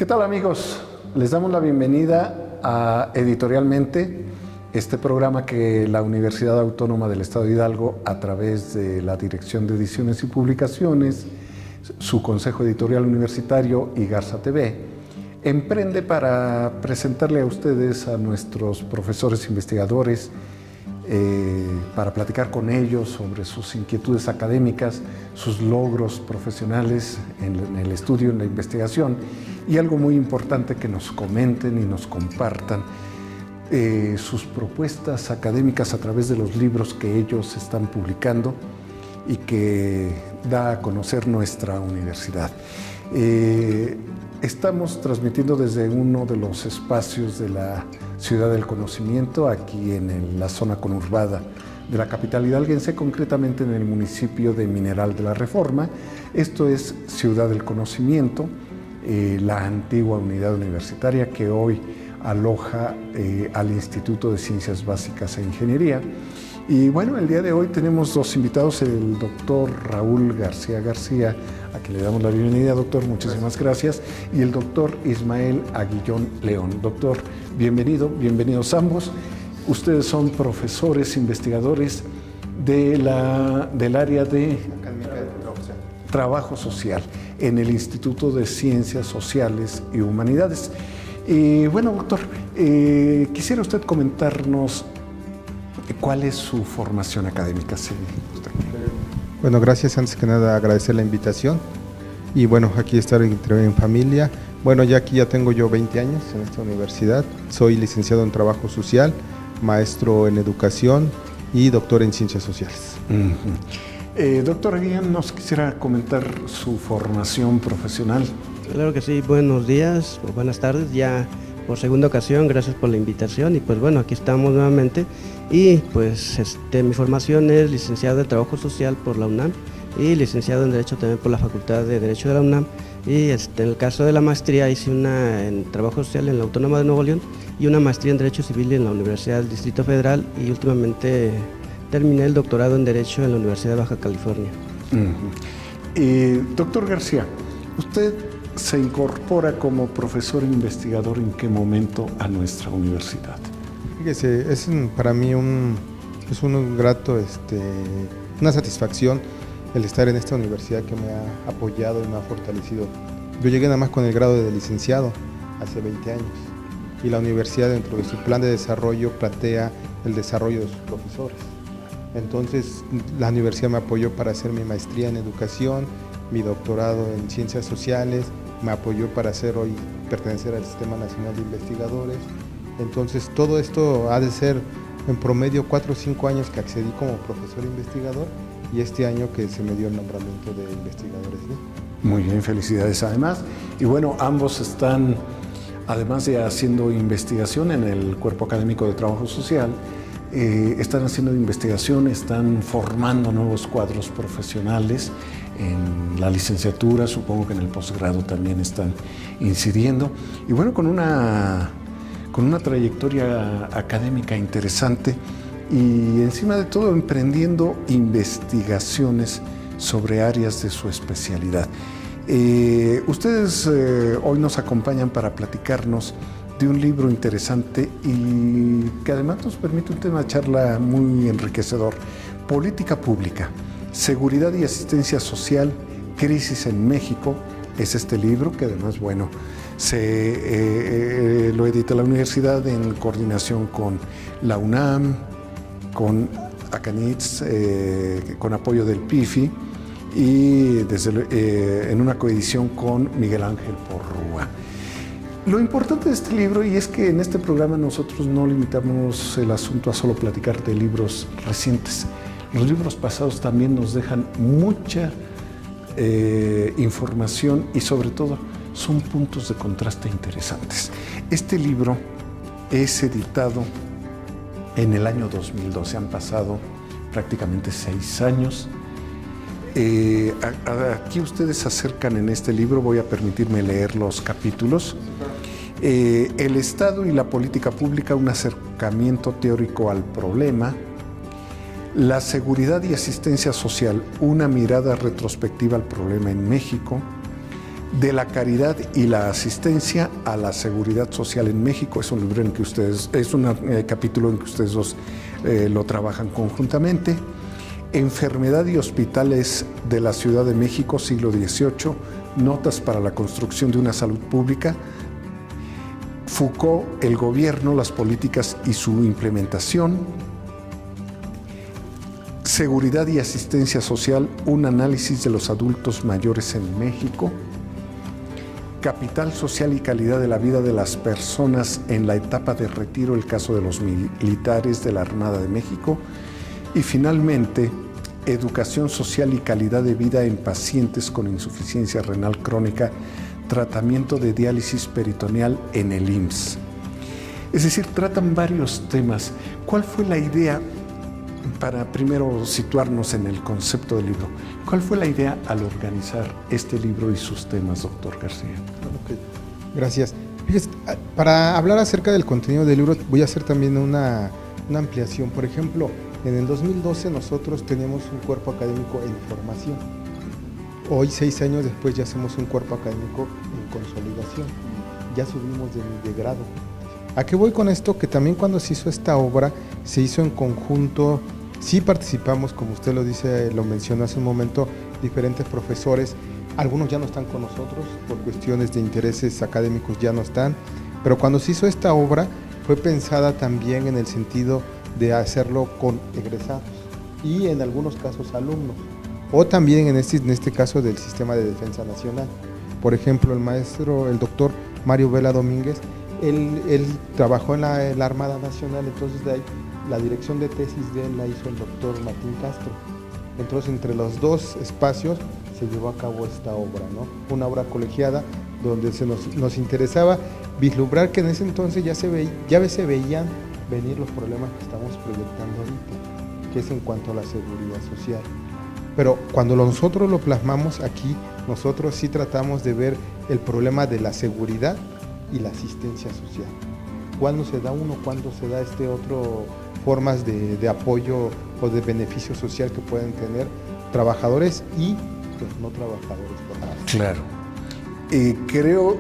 ¿Qué tal, amigos? Les damos la bienvenida a Editorialmente, este programa que la Universidad Autónoma del Estado de Hidalgo, a través de la Dirección de Ediciones y Publicaciones, su Consejo Editorial Universitario y Garza TV, emprende para presentarle a ustedes, a nuestros profesores investigadores, para platicar con ellos sobre sus inquietudes académicas, sus logros profesionales en el estudio, en la investigación, y algo muy importante, que nos comenten y nos compartan sus propuestas académicas a través de los libros que ellos están publicando y que da a conocer nuestra universidad. Estamos transmitiendo desde uno de los espacios de la Ciudad del Conocimiento, aquí en la zona conurbada de la capital hidalguense, concretamente en el municipio de Mineral de la Reforma. Esto es Ciudad del Conocimiento, la antigua unidad universitaria que hoy aloja al Instituto de Ciencias Básicas e Ingeniería. Y bueno, el día de hoy tenemos dos invitados, el doctor Raúl García García, a quien le damos la bienvenida. Doctor, muchísimas gracias. Y el doctor Ismael Aguillón León. Doctor, bienvenidos ambos. Ustedes son profesores, investigadores del área de Trabajo Social en el Instituto de Ciencias Sociales y Humanidades. Y bueno, doctor, quisiera usted comentarnos ¿cuál es su formación académica? Sí, bueno, gracias. Antes que nada, agradecer la invitación. Y bueno, aquí estar en familia. Bueno, ya tengo yo 20 años en esta universidad. Soy licenciado en Trabajo Social, maestro en Educación y doctor en Ciencias Sociales. Doctor Aguillón, ¿nos quisiera comentar su formación profesional? Claro que sí. Buenos días o buenas tardes. Ya por segunda ocasión, gracias por la invitación. Y pues bueno, aquí estamos nuevamente. Y pues mi formación es licenciado en Trabajo Social por la UNAM y licenciado en Derecho también por la Facultad de Derecho de la UNAM. Y en el caso de la maestría hice una en Trabajo Social en la Autónoma de Nuevo León y una maestría en Derecho Civil en la Universidad del Distrito Federal, y últimamente terminé el doctorado en Derecho en la Universidad de Baja California. Doctor García, usted se incorpora como profesor investigador ¿en qué momento a nuestra universidad? Fíjese, para mí un grato, una satisfacción el estar en esta universidad que me ha apoyado y me ha fortalecido. Yo llegué nada más con el grado de licenciado hace 20 años y la universidad, dentro de su plan de desarrollo, plantea el desarrollo de sus profesores. Entonces la universidad me apoyó para hacer mi maestría en educación, mi doctorado en ciencias sociales, me apoyó para pertenecer al Sistema Nacional de Investigadores. Entonces todo esto ha de ser en promedio 4 o 5 años que accedí como profesor investigador, y este año que se me dio el nombramiento de investigadores. Muy bien, felicidades además. Y bueno, ambos están, además de haciendo investigación en el Cuerpo Académico de Trabajo Social, están haciendo investigación, están formando nuevos cuadros profesionales en la licenciatura, supongo que en el posgrado también están incidiendo. Y bueno, con una trayectoria académica interesante y encima de todo emprendiendo investigaciones sobre áreas de su especialidad. Ustedes hoy nos acompañan para platicarnos de un libro interesante y que además nos permite una charla muy enriquecedor. Política Pública, Seguridad y Asistencia Social, Crisis en México. Es este libro que además, bueno, lo edita la universidad en coordinación con la UNAM, con Acanitz, con apoyo del PIFI y en una coedición con Miguel Ángel Porrúa. Lo importante de este libro, y es que en este programa nosotros no limitamos el asunto a solo platicar de libros recientes. Los libros pasados también nos dejan mucha información y sobre todo son puntos de contraste interesantes. Este libro es editado en el año 2012, han pasado prácticamente 6 años. Aquí ustedes se acercan en este libro, voy a permitirme leer los capítulos. El Estado y la política pública, un acercamiento teórico al problema. La seguridad y asistencia social, una mirada retrospectiva al problema en México. de la caridad y la asistencia a la seguridad social en México. Es un libro en que es un capítulo en que ustedes dos lo trabajan conjuntamente. Enfermedad y hospitales de la Ciudad de México, siglo XVIII, notas para la construcción de una salud pública. Foucault, el gobierno, las políticas y su implementación. Seguridad y asistencia social, un análisis de los adultos mayores en México. Capital social y calidad de la vida de las personas en la etapa de retiro, el caso de los militares de la Armada de México. Y finalmente, educación social y calidad de vida en pacientes con insuficiencia renal crónica, tratamiento de diálisis peritoneal en el IMSS. Es decir, tratan varios temas. ¿Cuál fue la idea, para primero situarnos en el concepto del libro, cuál fue la idea al organizar este libro y sus temas, doctor García? Okay. Gracias. Fíjese, para hablar acerca del contenido del libro voy a hacer también una ampliación. Por ejemplo, en el 2012 nosotros teníamos un cuerpo académico en formación. Hoy, 6 años después, ya somos un cuerpo académico en consolidación. Ya subimos de grado. ¿A qué voy con esto? Que también cuando se hizo esta obra, se hizo en conjunto. Sí participamos, como usted lo dice, lo mencionó hace un momento, diferentes profesores. Algunos ya no están con nosotros, por cuestiones de intereses académicos ya no están. Pero cuando se hizo esta obra, fue pensada también en el sentido de hacerlo con egresados y en algunos casos alumnos, o también en este caso del Sistema de Defensa Nacional. Por ejemplo, el doctor Mario Vela Domínguez, él trabajó en la Armada Nacional, entonces de ahí la dirección de tesis de él la hizo el doctor Martín Castro. Entonces, entre los dos espacios se llevó a cabo esta obra, ¿no? Una obra colegiada donde nos interesaba vislumbrar que en ese entonces ya se veían venir los problemas que estamos proyectando ahorita, que es en cuanto a la seguridad social. Pero cuando nosotros lo plasmamos aquí, nosotros sí tratamos de ver el problema de la seguridad y la asistencia social. ¿Cuándo se da uno? ¿Cuándo se da otro? Formas de apoyo o de beneficio social que pueden tener trabajadores y pues, no trabajadores. Claro. Creo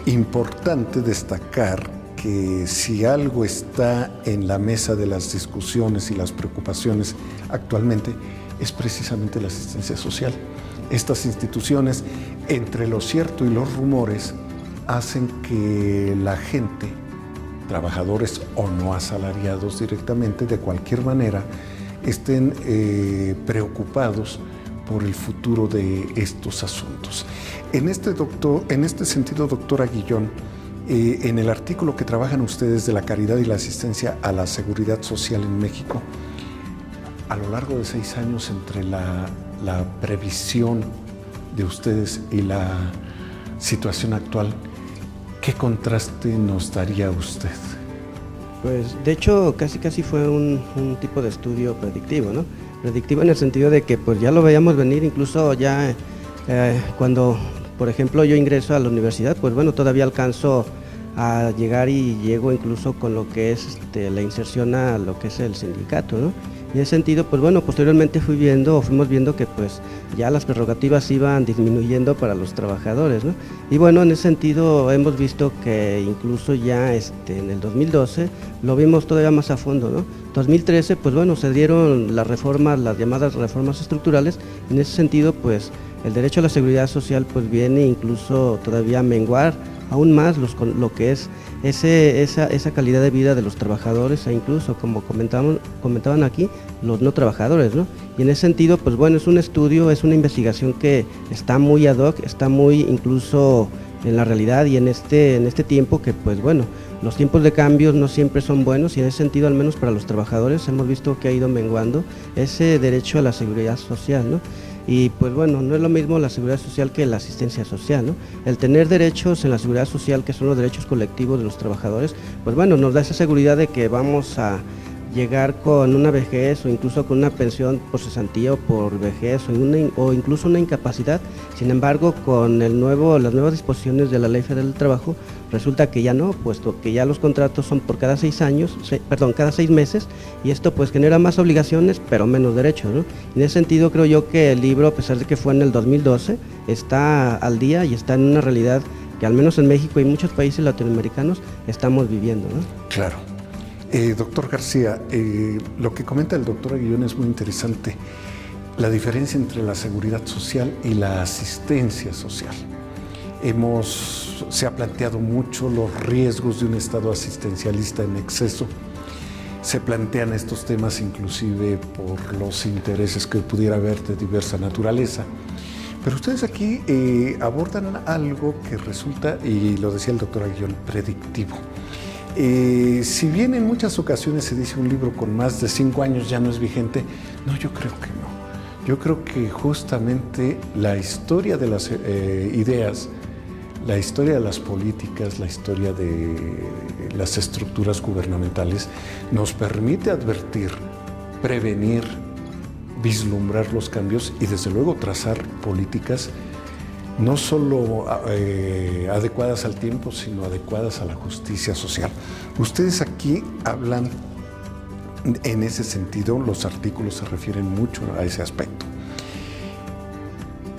importante destacar que si algo está en la mesa de las discusiones y las preocupaciones actualmente es precisamente la asistencia social. Estas instituciones, entre lo cierto y los rumores, hacen que la gente, trabajadores o no asalariados directamente, de cualquier manera, estén preocupados por el futuro de estos asuntos. En este sentido, doctora Guillón, en el artículo que trabajan ustedes de la caridad y la asistencia a la seguridad social en México, a lo largo de 6 años entre la previsión de ustedes y la situación actual, ¿qué contraste nos daría usted? Pues de hecho casi fue un tipo de estudio predictivo, ¿no? Predictivo en el sentido de que pues ya lo veíamos venir, incluso ya cuando, por ejemplo, yo ingreso a la universidad, pues bueno, todavía alcanzo a llegar y llego incluso con lo que es la inserción a lo que es el sindicato, ¿no? En ese sentido, pues bueno, posteriormente fuimos viendo que pues ya las prerrogativas iban disminuyendo para los trabajadores, ¿no? Y bueno, en ese sentido hemos visto que incluso ya en el 2012 lo vimos todavía más a fondo, ¿no? 2013, pues bueno, se dieron las reformas, las llamadas reformas estructurales. En ese sentido, pues el derecho a la seguridad social pues viene incluso todavía a menguar aún más lo que es esa calidad de vida de los trabajadores e incluso, como comentaban aquí, los no trabajadores, ¿no? Y en ese sentido, pues bueno, es un estudio, es una investigación que está muy ad hoc, está muy incluso en la realidad y en este tiempo que, pues bueno, los tiempos de cambios no siempre son buenos y en ese sentido, al menos para los trabajadores, hemos visto que ha ido menguando ese derecho a la seguridad social, ¿no? Y pues bueno, no es lo mismo la seguridad social que la asistencia social, ¿no? El tener derechos en la seguridad social, que son los derechos colectivos de los trabajadores, pues bueno, nos da esa seguridad de que vamos a llegar con una vejez o incluso con una pensión por cesantía o por vejez o incluso una incapacidad. Sin embargo, con las nuevas disposiciones de la Ley Federal del Trabajo, resulta que ya no, puesto que ya los contratos son por cada 6 meses, y esto pues genera más obligaciones pero menos derechos, ¿no? En ese sentido creo yo que el libro, a pesar de que fue en el 2012, está al día y está en una realidad que al menos en México y muchos países latinoamericanos estamos viviendo, ¿no? Claro. Doctor García, lo que comenta el doctor Aguillón es muy interesante, la diferencia entre la seguridad social y la asistencia social. Se ha planteado mucho los riesgos de un Estado asistencialista en exceso. Se plantean estos temas inclusive por los intereses que pudiera haber de diversa naturaleza. Pero ustedes aquí abordan algo que resulta, y lo decía el doctor Aguillón, predictivo. Si bien en muchas ocasiones se dice un libro con más de 5 años ya no es vigente, no, yo creo que no. Yo creo que justamente la historia de las ideas, la historia de las políticas, la historia de las estructuras gubernamentales nos permite advertir, prevenir, vislumbrar los cambios y desde luego trazar políticas no solo adecuadas al tiempo, sino adecuadas a la justicia social. Ustedes aquí hablan en ese sentido, los artículos se refieren mucho a ese aspecto.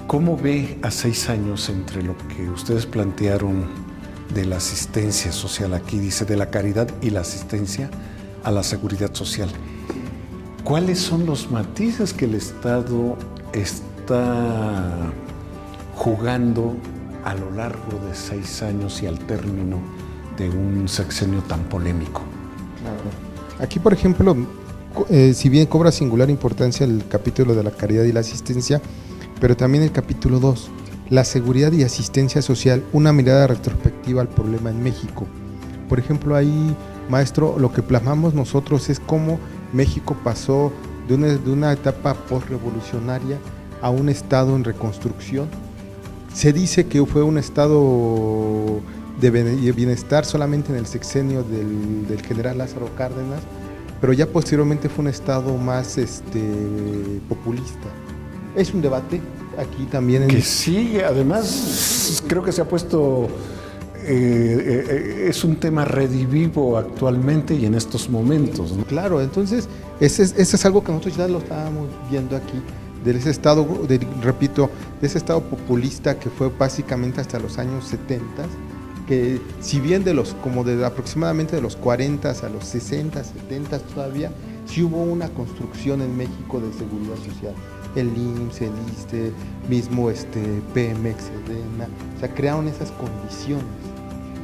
¿Cómo ve a 6 años entre lo que ustedes plantearon de la asistencia social? Aquí dice de la caridad y la asistencia a la seguridad social. ¿Cuáles son los matices que el Estado está jugando a lo largo de 6 años y al término de un sexenio tan polémico? Claro. Aquí, por ejemplo, si bien cobra singular importancia el capítulo de la caridad y la asistencia, pero también el capítulo 2, la seguridad y asistencia social, una mirada retrospectiva al problema en México. Por ejemplo, ahí, maestro, lo que plasmamos nosotros es cómo México pasó de una etapa postrevolucionaria a un estado en reconstrucción. Se dice que fue un estado de bienestar solamente en el sexenio del general Lázaro Cárdenas, pero ya posteriormente fue un estado más populista. Es un debate aquí también. Que sí, además creo que se ha puesto, es un tema redivivo actualmente y en estos momentos, ¿no? Claro, entonces ese es algo que nosotros ya lo estábamos viendo aquí, de ese estado, repito, de ese estado populista que fue básicamente hasta los años 70, que si bien aproximadamente de los 40 a los 60, 70 todavía, sí hubo una construcción en México de seguridad social. El IMSS, el ISSSTE, mismo Pemex, Sedena, o sea, crearon esas condiciones.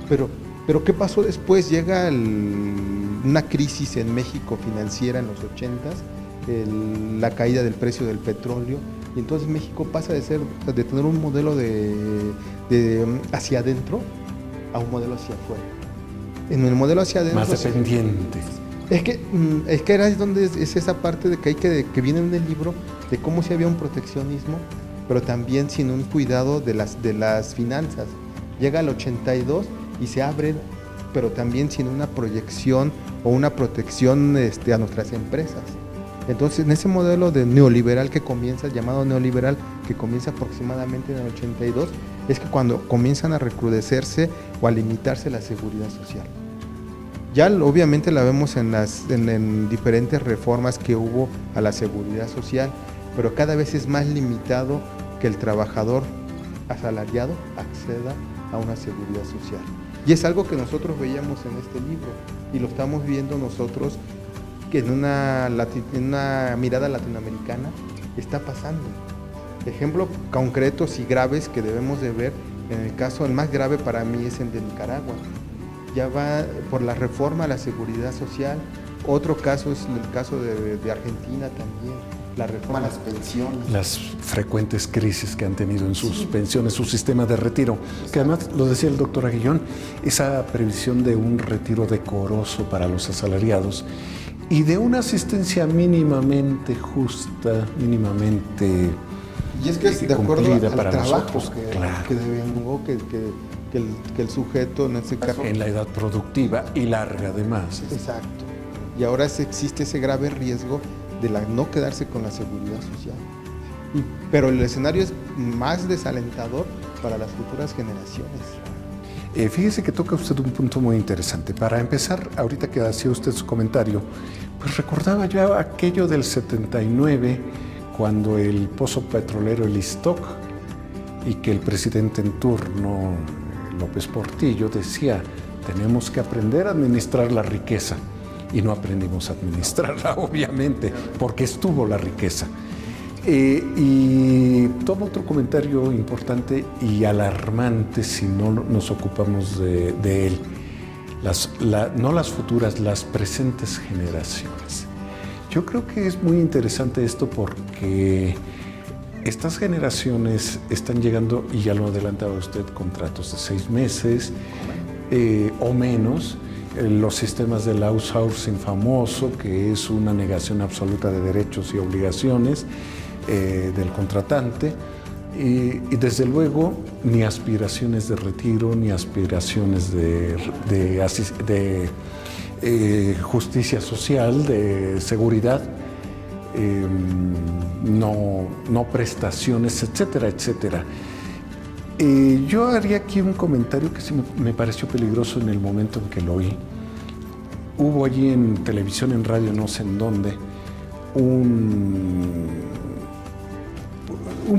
Pero ¿qué pasó después? Llega una crisis en México financiera en los 80s, la caída del precio del petróleo, y entonces México pasa de tener un modelo de hacia adentro a un modelo hacia afuera. En el modelo hacia adentro... Más dependiente. Es que era donde es esa parte de que viene en el libro de cómo si había un proteccionismo, pero también sin un cuidado de las finanzas. Llega el 82 y se abren, pero también sin una proyección o una protección a nuestras empresas. Entonces, en ese modelo de neoliberal que comienza, llamado neoliberal, que comienza aproximadamente en el 82, es que cuando comienzan a recrudecerse o a limitarse la seguridad social. Ya obviamente la vemos en diferentes reformas que hubo a la seguridad social, pero cada vez es más limitado que el trabajador asalariado acceda a una seguridad social. Y es algo que nosotros veíamos en este libro y lo estamos viendo nosotros que en una mirada latinoamericana está pasando. Ejemplos concretos y graves que debemos de ver, en el caso, el más grave para mí es el de Nicaragua. Ya va por la reforma a la seguridad social. Otro caso es el caso de Argentina también, la reforma a las pensiones. Las frecuentes crisis que han tenido en sus pensiones, su sistema de retiro. Que además, lo decía el doctor Aguillón, esa previsión de un retiro decoroso para los asalariados y de una asistencia mínimamente justa, mínimamente y es que es de acuerdo al para trabajo nosotros, claro, que devengó que el sujeto en este caso. En la edad productiva y larga además. Exacto. y ahora existe ese grave riesgo de no quedarse con la seguridad social. Pero el escenario es más desalentador para las futuras generaciones. Fíjese que toca usted un punto muy interesante. Para empezar, ahorita que hacía usted su comentario, pues recordaba yo aquello del 79, cuando el pozo petrolero El Iztoc, y que el presidente en turno, López Portillo, decía: tenemos que aprender a administrar la riqueza. Y no aprendimos a administrarla, obviamente, porque estuvo la riqueza. Y todo otro comentario importante y alarmante si no nos ocupamos de él. No las futuras, las presentes generaciones. Yo creo que es muy interesante esto porque estas generaciones están llegando, y ya lo adelantaba usted, contratos de 6 meses o menos, los sistemas del outsourcing famoso, que es una negación absoluta de derechos y obligaciones del contratante, y desde luego ni aspiraciones de retiro, ni aspiraciones de justicia social, de seguridad, no prestaciones, etcétera, etcétera. Yo haría aquí un comentario que sí me pareció peligroso en el momento en que lo oí. Hubo allí en televisión, en radio, no sé en dónde, un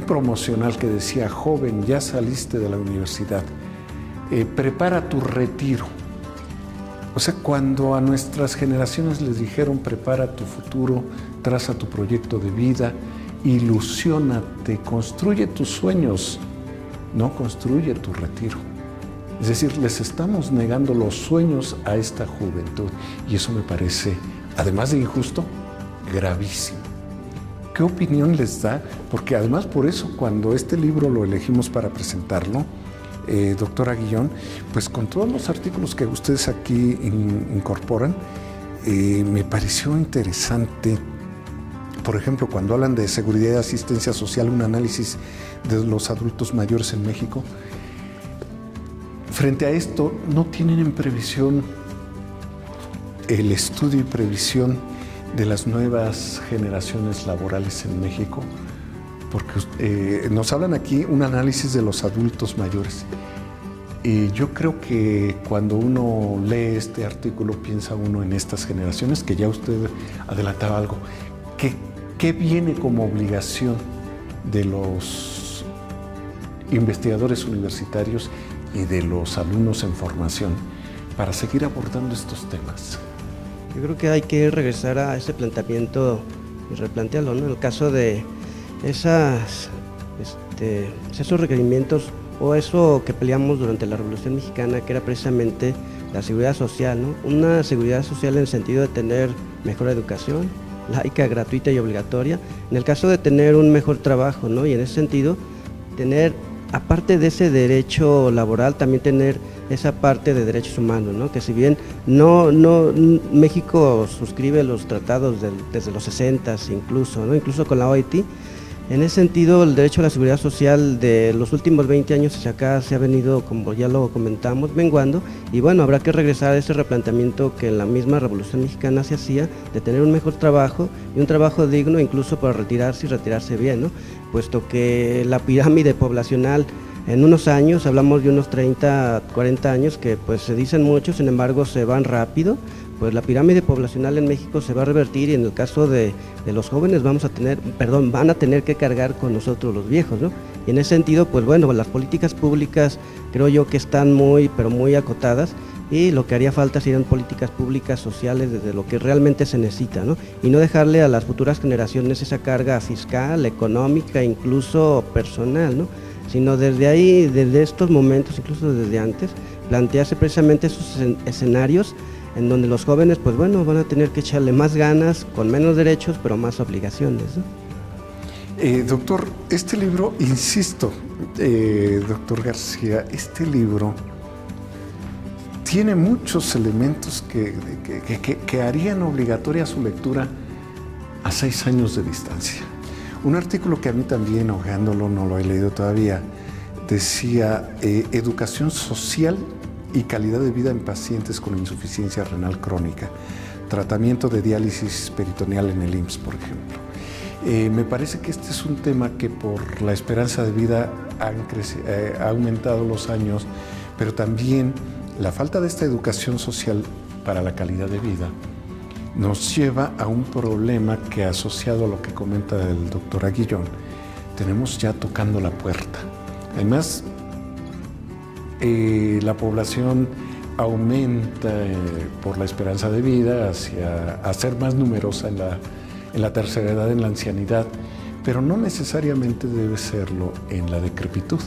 promocional que decía: joven, ya saliste de la universidad, prepara tu retiro. O sea, cuando a nuestras generaciones les dijeron: prepara tu futuro, traza tu proyecto de vida, ilusiónate, construye tus sueños, no construye tu retiro. Es decir, les estamos negando los sueños a esta juventud, y eso me parece, además de injusto, gravísimo. ¿Qué opinión les da? Porque además, por eso, cuando este libro lo elegimos para presentarlo, doctora Guillón, pues con todos los artículos que ustedes aquí incorporan, me pareció interesante. Por ejemplo, cuando hablan de seguridad y asistencia social, un análisis de los adultos mayores en México. Frente a esto, no tienen en previsión el estudio y previsión de las nuevas generaciones laborales en México, porque nos hablan aquí un análisis de los adultos mayores. Y yo creo que cuando uno lee este artículo, piensa uno en estas generaciones, que ya usted adelantaba algo. ¿Qué viene como obligación de los investigadores universitarios y de los alumnos en formación para seguir abordando estos temas? Yo creo que hay que regresar a ese planteamiento y replantearlo, ¿no? En el caso de esos requerimientos o eso que peleamos durante la Revolución Mexicana, que era precisamente la seguridad social, ¿no? Una seguridad social en el sentido de tener mejor educación, laica, gratuita y obligatoria, en el caso de tener un mejor trabajo, ¿no? Y en ese sentido, tener, aparte de ese derecho laboral, también tener esa parte de derechos humanos, ¿no? Que si bien México suscribe los tratados desde los 60s incluso, ¿no? Incluso con la OIT, en ese sentido el derecho a la seguridad social de los últimos 20 años hacia acá se ha venido, como ya lo comentamos, menguando, y bueno, habrá que regresar a ese replanteamiento que en la misma Revolución Mexicana se hacía, de tener un mejor trabajo y un trabajo digno incluso para retirarse y retirarse bien, ¿no? Puesto que la pirámide poblacional en unos años, hablamos de unos 30, 40 años, que pues se dicen mucho, sin embargo se van rápido, pues la pirámide poblacional en México se va a revertir, y en el caso de los jóvenes van a tener que cargar con nosotros los viejos, ¿no? Y en ese sentido, pues bueno, las políticas públicas creo yo que están muy acotadas, y lo que haría falta serían políticas públicas sociales desde lo que realmente se necesita, ¿no? Y no dejarle a las futuras generaciones esa carga fiscal, económica, incluso personal, ¿no? Sino desde ahí, desde estos momentos, incluso desde antes, plantearse precisamente esos escenarios en donde los jóvenes, pues bueno, van a tener que echarle más ganas, con menos derechos, pero más obligaciones, ¿no? Doctor, este libro, insisto, doctor García, este libro tiene muchos elementos que harían obligatoria su lectura a 6 años de distancia. Un artículo que a mí también, hojeándolo, no lo he leído todavía, decía educación social y calidad de vida en pacientes con insuficiencia renal crónica. tratamiento de diálisis peritoneal en el IMSS, por ejemplo. Me parece que este es un tema que por la esperanza de vida ha aumentado los años, pero también la falta de esta educación social para la calidad de vida nos lleva a un problema que, asociado a lo que comenta el doctor Aguillón, tenemos ya tocando la puerta. Además, la población aumenta por la esperanza de vida a ser más numerosa en la tercera edad, en la ancianidad, pero no necesariamente debe serlo en la decrepitud.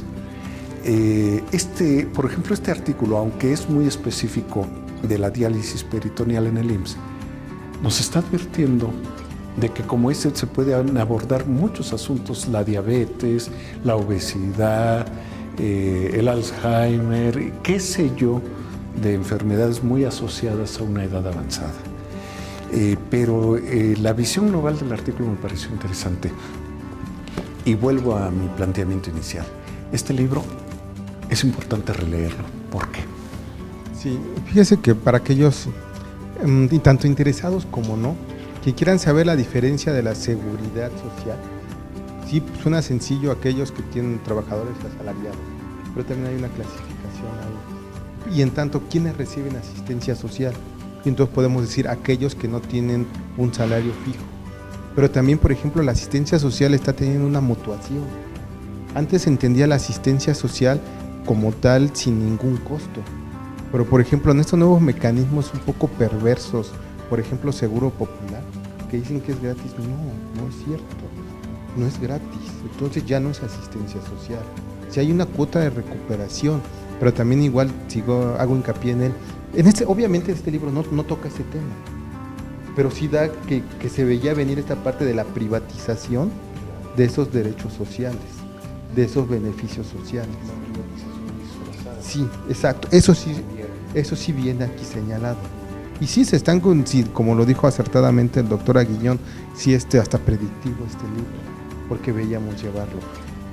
Por ejemplo, este artículo, aunque es muy específico de la diálisis peritoneal en el IMSS, nos está advirtiendo de que como ese se pueden abordar muchos asuntos, la diabetes, la obesidad, el Alzheimer, qué sé yo, de enfermedades muy asociadas a una edad avanzada. Pero la visión global del artículo me pareció interesante. Y vuelvo a mi planteamiento inicial. Este libro es importante releerlo. ¿Por qué? Sí, fíjese que para aquellos tanto interesados como no, que quieran saber la diferencia de la seguridad social, sí, suena sencillo aquellos que tienen trabajadores asalariados, pero también hay una clasificación ahí. Y en tanto, ¿quiénes reciben asistencia social? Y entonces podemos decir aquellos que no tienen un salario fijo. Pero también, por ejemplo, la asistencia social está teniendo una mutuación. Antes se entendía la asistencia social como tal sin ningún costo. Pero, por ejemplo, en estos nuevos mecanismos un poco perversos, por ejemplo, Seguro Popular, que dicen que es gratis, no es cierto, no es gratis, entonces ya no es asistencia social. Si hay una cuota de recuperación, pero también igual hago hincapié en él. Obviamente este libro no toca ese tema, pero sí da que se veía venir esta parte de la privatización de esos derechos sociales, de esos beneficios sociales. Sí, exacto, eso sí viene aquí señalado. Y sí se están, como lo dijo acertadamente el doctor Aguillón, sí hasta predictivo este libro, porque veíamos llevarlo.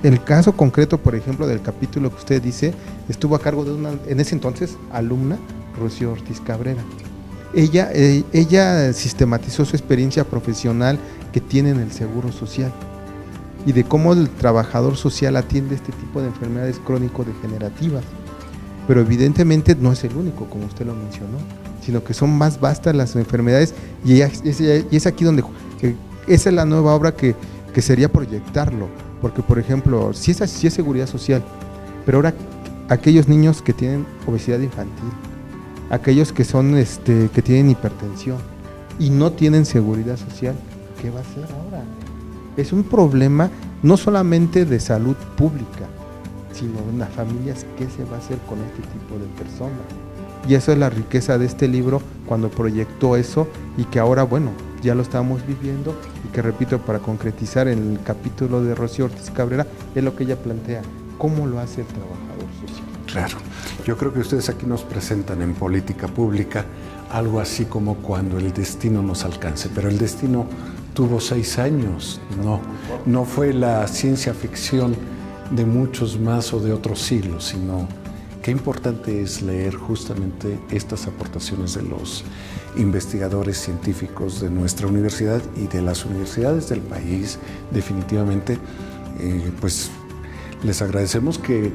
El caso concreto, por ejemplo, del capítulo que usted dice, estuvo a cargo de una, en ese entonces, alumna, Rocío Ortiz Cabrera. Ella sistematizó su experiencia profesional que tiene en el Seguro Social y de cómo el trabajador social atiende este tipo de enfermedades crónico-degenerativas. Pero evidentemente no es el único, como usted lo mencionó, sino que son más vastas las enfermedades y es aquí donde esa es la nueva obra que sería proyectarlo, porque por ejemplo, sí es seguridad social, pero ahora aquellos niños que tienen obesidad infantil, aquellos que son que tienen hipertensión y no tienen seguridad social, ¿qué va a hacer ahora? Es un problema no solamente de salud pública, sino en las familias, ¿qué se va a hacer con este tipo de personas? Y eso es la riqueza de este libro cuando proyectó eso y que ahora, bueno, ya lo estamos viviendo y que, repito, para concretizar en el capítulo de Rocío Ortiz Cabrera, es lo que ella plantea, ¿cómo lo hace el trabajador social? Claro, yo creo que ustedes aquí nos presentan en política pública algo así como cuando el destino nos alcance, pero el destino tuvo 6 años, no fue la ciencia ficción de muchos más o de otros siglos, sino qué importante es leer justamente estas aportaciones de los investigadores científicos de nuestra universidad y de las universidades del país. Definitivamente, pues les agradecemos que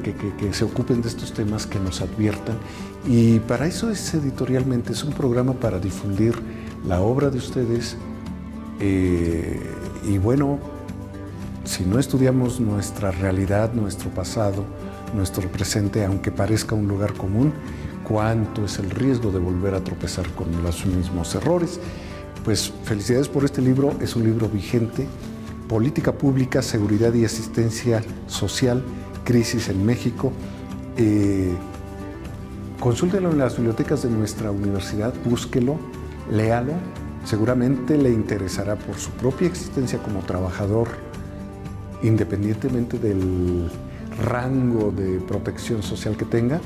se ocupen de estos temas, que nos adviertan, y para eso es editorialmente, es un programa para difundir la obra de ustedes y bueno, si no estudiamos nuestra realidad, nuestro pasado, nuestro presente, aunque parezca un lugar común, cuánto es el riesgo de volver a tropezar con los mismos errores. Pues felicidades por este libro, es un libro vigente, Política Pública, Seguridad y Asistencia Social, Crisis en México. Consúltelo en las bibliotecas de nuestra universidad, búsquelo, léalo, seguramente le interesará por su propia existencia como trabajador, independientemente del rango de protección social que tenga,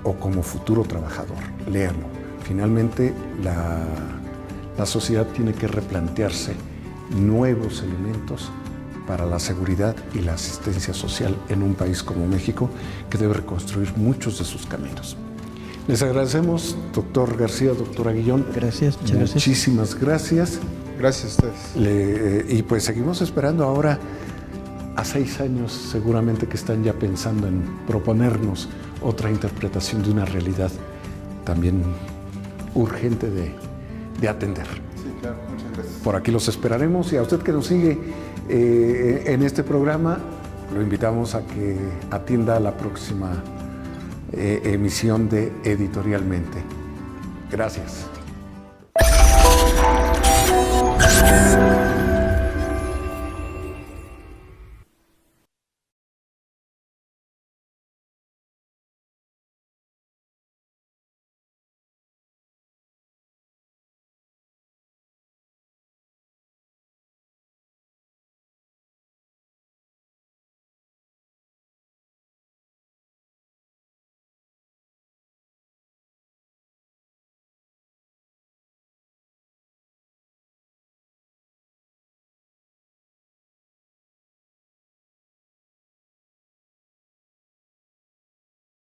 o como futuro trabajador. Léanlo. Finalmente, la sociedad tiene que replantearse nuevos elementos para la seguridad y la asistencia social en un país como México, que debe reconstruir muchos de sus caminos. Les agradecemos, doctor García, doctor Aguillón. Gracias, muchas gracias. Muchísimas gracias. Gracias a ustedes. Y pues seguimos esperando ahora a 6 años seguramente que están ya pensando en proponernos otra interpretación de una realidad también urgente de atender. Sí, claro, muchas gracias. Por aquí los esperaremos, y a usted que nos sigue en este programa, lo invitamos a que atienda la próxima emisión de Editorialmente. Gracias.